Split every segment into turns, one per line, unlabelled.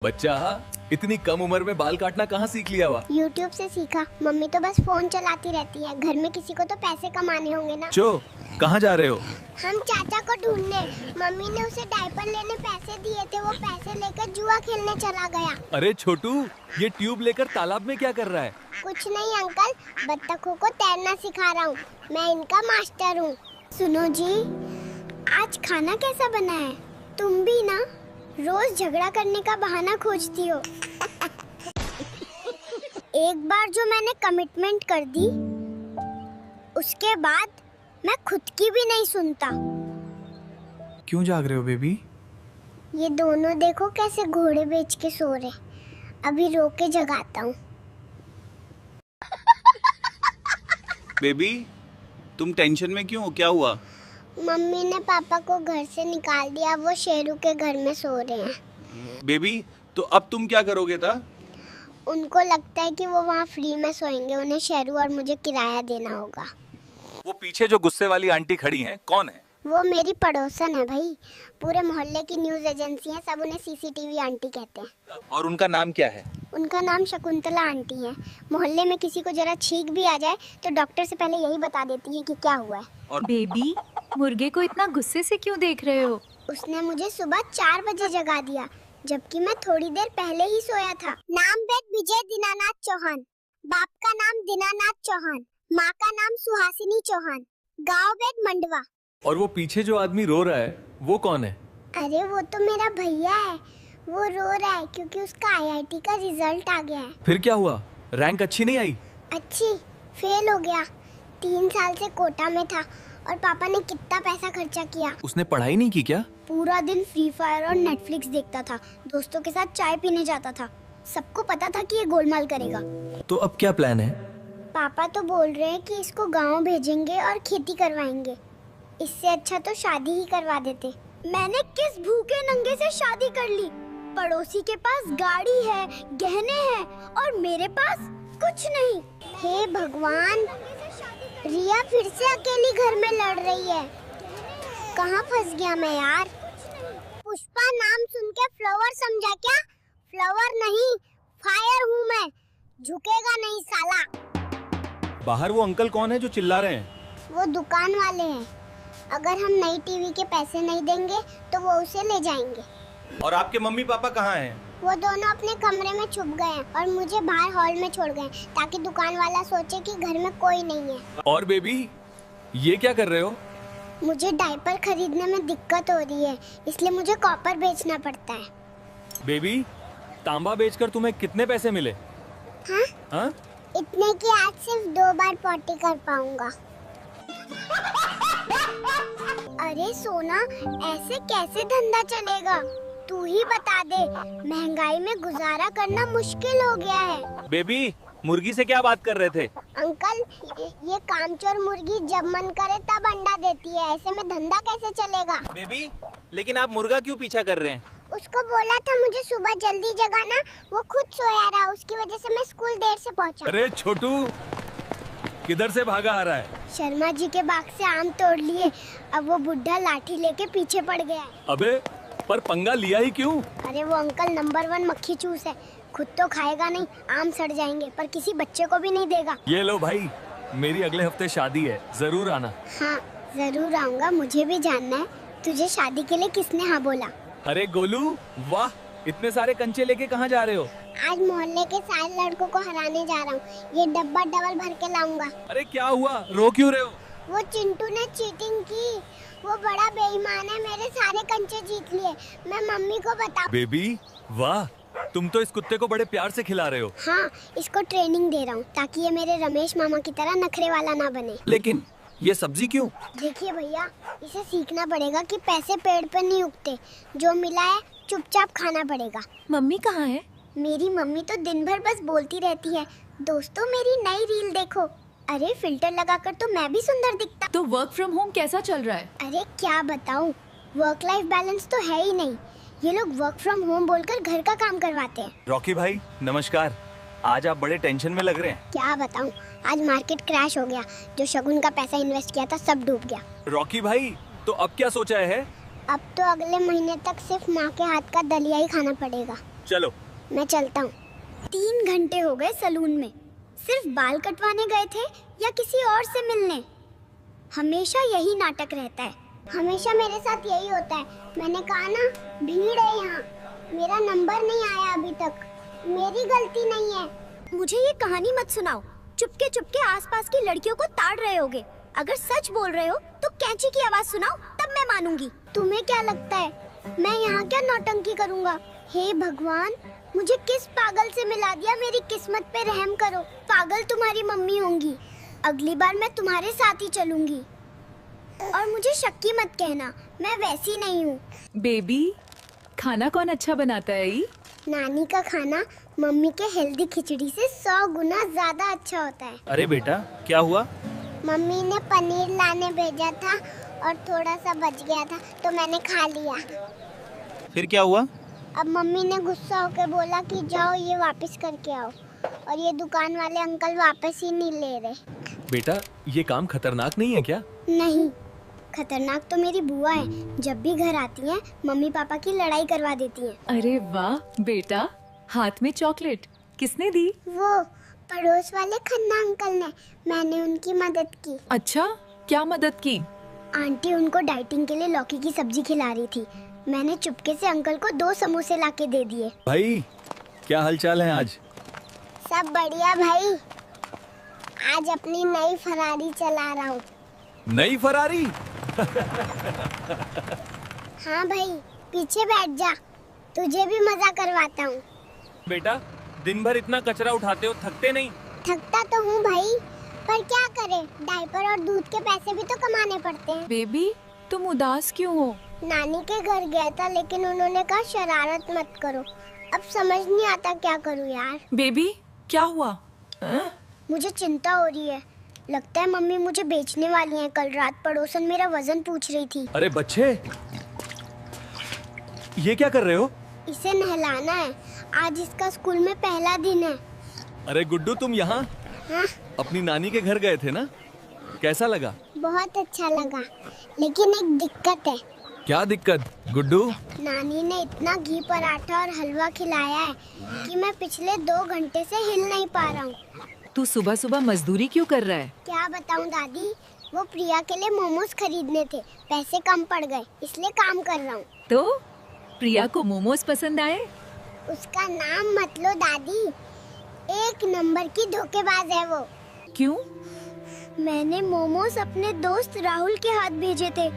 बच्चा, इतनी कम उम्र में बाल काटना कहाँ सीख लिया हुआ?
YouTube से सीखा। मम्मी तो बस फोन चलाती रहती है। घर में किसी को तो पैसे कमाने होंगे ना।
चो, कहाँ जा रहे हो?
हम चाचा को ढूंढने। मम्मी ने उसे डायपर लेने पैसे दिए थे, वो पैसे लेकर जुआ खेलने चला गया।
अरे छोटू, ये ट्यूब लेकर तालाब में क्या कर रहा है?
कुछ नहीं अंकल, बत्तखों को तैरना सिखा रहा हूँ। मैं इनका मास्टर हूँ। सुनो जी, आज खाना कैसा बना है? तुम भी ना रोज झगड़ा करने का बहाना खोजती हो। एक बार जो मैंने कमिटमेंट कर दी, उसके बाद मैं खुद की भी नहीं सुनता।
क्यों जाग रहे हो बेबी?
ये दोनों देखो कैसे घोड़े बेच के सो रहे। अभी रो के जगाता हूँ।
बेबी, तुम टेंशन में क्यों? क्या हुआ?
मम्मी ने पापा को घर से निकाल दिया। वो शेरू के घर में सो रहे हैं।
बेबी, तो अब तुम क्या करोगे था?
उनको लगता है कि वो वहाँ फ्री में सोएंगे। उन्हें शेरू और मुझे किराया देना होगा।
वो पीछे जो गुस्से वाली आंटी खड़ी हैं, कौन है?
वो मेरी पड़ोसन है भाई। पूरे मोहल्ले की न्यूज एजेंसी है, सब उन्हें सीसीटीवी आंटी कहते हैं।
और उनका नाम क्या है?
उनका नाम शकुंतला आंटी है। मोहल्ले में किसी को जरा छींक भी आ जाए तो डॉक्टर से पहले यही बता देती है कि क्या हुआ है।
और
बेबी, मुर्गे को इतना गुस्से से क्यों देख रहे हो?
उसने मुझे सुबह 4 बजे जगा दिया, जबकि मैं थोड़ी देर पहले ही सोया था। नाम बेद विजय दीनानाथ चौहान, बाप का नाम दीनानाथ चौहान, माँ का नाम सुहासिनी चौहान, गांव बेद मंडवा।
और वो पीछे जो आदमी रो रहा है, वो कौन है?
अरे वो तो मेरा भैया है। वो रो रहा है क्योंकि उसका IIT का रिजल्ट आ गया है।
फिर क्या हुआ? रैंक अच्छी नहीं आई?
अच्छी, फेल हो गया। 3 साल से कोटा में था और पापा ने कितना पैसा खर्चा किया।
उसने पढ़ाई नहीं की क्या?
पूरा दिन फ्री फायर और नेटफ्लिक्स देखता था। दोस्तों के साथ चाय पीने जाता था। सबको पता था कि ये गोलमाल करेगा।
तो अब क्या प्लान है?
पापा तो बोल रहे हैं कि इसको गांव भेजेंगे और खेती करवाएंगे। इससे अच्छा तो शादी ही करवा देते। मैंने किस भूखे नंगे से शादी कर ली? पड़ोसी के पास गाड़ी है, गहने हैं और मेरे पास कुछ नहीं। हे भगवान, रिया फिर से अकेली घर में लड़ रही है। कहाँ फंस गया मैं यार? पुष्पा नाम सुन के फ्लावर समझा क्या? फ्लावर नहीं, फायर हूँ मैं। झुकेगा नहीं साला।
बाहर वो अंकल कौन है जो चिल्ला रहे हैं?
वो दुकान वाले हैं। अगर हम नई टीवी के पैसे नहीं देंगे तो वो उसे ले जाएंगे।
और आपके मम्मी पापा कहाँ हैं?
वो दोनों अपने कमरे में छुप गए हैं और मुझे बाहर हॉल में छोड़ गए ताकि दुकान वाला सोचे कि घर में कोई नहीं है।
और बेबी, ये क्या कर रहे हो?
मुझे डायपर खरीदने में दिक्कत हो रही है, इसलिए मुझे कॉपर बेचना पड़ता है।
बेबी, तांबा बेचकर तुम्हें कितने पैसे मिले?
हाँ?
हाँ?
इतने कि आज सिर्फ 2 बार पॉटी कर पाऊंगा। अरे सोना, ऐसे कैसे धंधा चलेगा? तू ही बता दे। महंगाई में गुजारा करना मुश्किल हो गया है।
बेबी, मुर्गी से क्या बात कर रहे थे?
अंकल, ये कामचोर मुर्गी जब मन करे तब अंडा देती है। ऐसे में धंधा कैसे चलेगा?
बेबी, लेकिन आप मुर्गा क्यों पीछा कर रहे हैं?
उसको बोला था मुझे सुबह जल्दी जगाना, वो खुद सोया रहा। उसकी वजह से मैं स्कूल देर से पहुंचा।
अरे छोटू, किधर से भागा आ रहा है?
शर्मा जी के बाग से आम तोड़ लिए। अब वो बुढ़ा लाठी लेके पीछे पड़ गया है।
अबे, पर पंगा लिया ही क्यों?
अरे वो अंकल नंबर 1 मक्खी चूस है। खुद तो खाएगा नहीं, आम सड़ जाएंगे, पर किसी बच्चे को भी नहीं देगा।
ये लो भाई, मेरी अगले हफ्ते शादी है, जरूर आना।
हाँ जरूर आऊंगा, मुझे भी जानना है तुझे शादी के लिए किसने हाँ बोला।
अरे गोलू, वाह, इतने सारे कंचे लेके कहाँ जा रहे हो?
आज मोहल्ले के सारे लड़कों को हराने जा रहा हूँ। ये डब्बा डबल भर के लाऊंगा।
अरे क्या हुआ, रो क्यों रहे हो?
वो चिंटू ने चीटिंग की। वो बड़ा बेईमान है, मेरे सारे कंचे जीत लिए। मैं मम्मी को बता।
बेबी, वाह, तुम तो इस कुत्ते को बड़े प्यार से खिला रहे हो।
हाँ, इसको ट्रेनिंग दे रहा हूँ ताकि ये मेरे रमेश मामा की तरह नखरे वाला ना बने।
लेकिन ये सब्जी क्यों?
देखिए भैया, इसे सीखना पड़ेगा कि पैसे पेड़ पर नहीं उगते। जो मिला है चुपचाप खाना पड़ेगा।
मम्मी कहाँ है?
मेरी मम्मी तो दिन भर बस बोलती रहती है, दोस्तों मेरी नई रील देखो। अरे फिल्टर लगाकर तो मैं भी सुंदर दिखता।
तो वर्क फ्रॉम होम कैसा चल रहा है?
अरे क्या बताऊं, वर्क लाइफ बैलेंस तो है ही नहीं। ये लोग वर्क फ्रॉम होम बोलकर घर का काम करवाते हैं।
रॉकी भाई, नमस्कार। आज आप बड़े टेंशन में लग रहे हैं।
क्या बताऊं, आज मार्केट क्रैश हो गया। जो शगुन का पैसा इन्वेस्ट किया था सब डूब गया।
रॉकी भाई, तो अब क्या सोचा है?
अब तो अगले महीने तक सिर्फ माँ के हाथ का दलिया ही खाना पड़ेगा।
चलो।
मैं चलता हूँ। 3 घंटे हो गए सलून में। सिर्फ बाल कटवाने गए थे या किसी और से मिलने? हमेशा यही नाटक रहता है। हमेशा मेरे साथ यही होता है। मैंने कहा ना, भीड़ है यहाँ। मेरा नंबर नहीं आया अभी तक। मेरी गलती नहीं है। मुझे ये कहानी मत सुनाओ। चुपके चुपके आसपास की लड़कियों को ताड़ रहे होगे। अगर सच बोल रहे हो तो कैंची की आवाज सुनाओ, तब मैं मानूंगी। तुम्हें क्या लगता है मैं यहाँ क्या नौटंकी करूँगा? हे भगवान, मुझे किस पागल से मिला दिया? मेरी किस्मत पे रहम करो। पागल तुम्हारी मम्मी होंगी। अगली बार मैं तुम्हारे साथ ही चलूंगी। और मुझे शक्की मत कहना, मैं वैसी नहीं हूँ।
बेबी, खाना कौन अच्छा बनाता है? ई?
नानी का खाना मम्मी के हेल्दी खिचड़ी से 100 गुना ज्यादा अच्छा होता है।
अरे बेटा, क्या हुआ?
मम्मी ने पनीर लाने भेजा था और थोड़ा सा बच गया था तो मैंने खा लिया।
फिर क्या हुआ?
अब मम्मी ने गुस्सा होकर बोला कि जाओ ये वापस करके आओ, और ये दुकान वाले अंकल वापस ही नहीं ले रहे।
बेटा, ये काम खतरनाक नहीं है क्या?
नहीं, खतरनाक तो मेरी बुआ है। जब भी घर आती हैं, मम्मी पापा की लड़ाई करवा देती हैं।
अरे वाह बेटा, हाथ में चॉकलेट किसने दी?
वो पड़ोस वाले खन्ना अंकल ने। मैंने उनकी मदद की।
अच्छा, क्या मदद की?
आंटी उनको डाइटिंग के लिए लौकी की सब्जी खिला रही थी। मैंने चुपके से अंकल को 2 समोसे लाके दे दिए।
भाई, क्या हालचाल है आज?
सब बढ़िया भाई। आज अपनी नई फरारी चला रहा हूँ।
नई फरारी?
हाँ भाई, पीछे बैठ जा, तुझे भी मजा करवाता हूँ।
बेटा, दिन भर इतना कचरा उठाते हो, थकते नहीं?
थकता तो हूँ भाई, पर क्या करें, डायपर और दूध के पैसे भी तो कमाने पड़ते हैं।
बेबी, तुम उदास क्यों हो?
नानी के घर गया था, लेकिन उन्होंने कहा शरारत मत करो। अब समझ नहीं आता क्या करूँ यार।
बेबी, क्या हुआ?
मुझे चिंता हो रही है। लगता है मम्मी मुझे बेचने वाली हैं। कल रात पड़ोसन मेरा वजन पूछ रही थी।
अरे बच्चे, ये क्या कर रहे हो?
इसे नहलाना है। आज इसका स्कूल में पहला दिन है।
अरे गुड्डू, तुम यहाँ
हाँ,
अपनी नानी के घर गए थे ना? कैसा लगा?
बहुत अच्छा लगा, लेकिन एक दिक्कत है।
क्या दिक्कत गुड्डू?
नानी ने इतना घी पराठा और हलवा खिलाया है कि मैं पिछले 2 घंटे से हिल नहीं पा रहा हूँ।
तू सुबह सुबह मजदूरी क्यों कर रहा है?
क्या बताऊँ दादी, वो प्रिया के लिए मोमोज खरीदने थे। पैसे कम पड़ गए, इसलिए काम कर रहा हूँ।
तो प्रिया को मोमोज पसंद आए?
उसका नाम मत लो दादी, 1 नंबर की धोखेबाज है वो।
क्यों?
मैंने मोमोज अपने दोस्त राहुल के हाथ भेजे थे।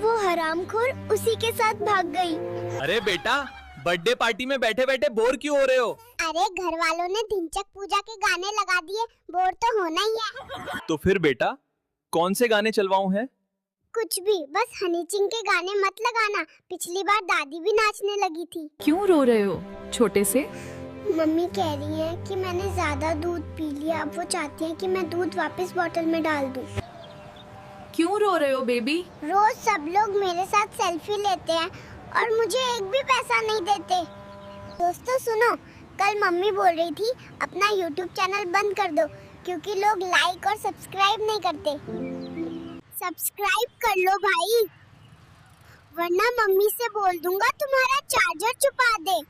वो हरामखोर उसी के साथ भाग गई।
अरे बेटा, बर्थडे पार्टी में बैठे बैठे बोर क्यों हो रहे हो?
अरे घर वालों ने ढिंचक पूजा के गाने लगा दिए, बोर तो होना ही है।
तो फिर बेटा, कौन से गाने चलवाऊं है?
कुछ भी, बस हनी सिंह के गाने मत लगाना। पिछली बार दादी भी नाचने लगी थी।
क्यों रो रहे हो छोटे से?
मम्मी कह रही है कि मैंने ज्यादा दूध पी लिया। अब वो चाहती है कि मैं दूध वापस बोतल में डाल दूं।
क्यों रो रहे हो बेबी?
रोज सब लोग मेरे साथ सेल्फी लेते हैं और मुझे एक भी पैसा नहीं देते। दोस्तों सुनो, कल मम्मी बोल रही थी अपना YouTube चैनल बंद कर दो क्योंकि लोग लाइक और सब्सक्राइब नहीं करते। सब्सक्राइब कर लो भाई, वरना मम्मी से बोल दूंगा तुम्हारा चार्जर छुपा दे।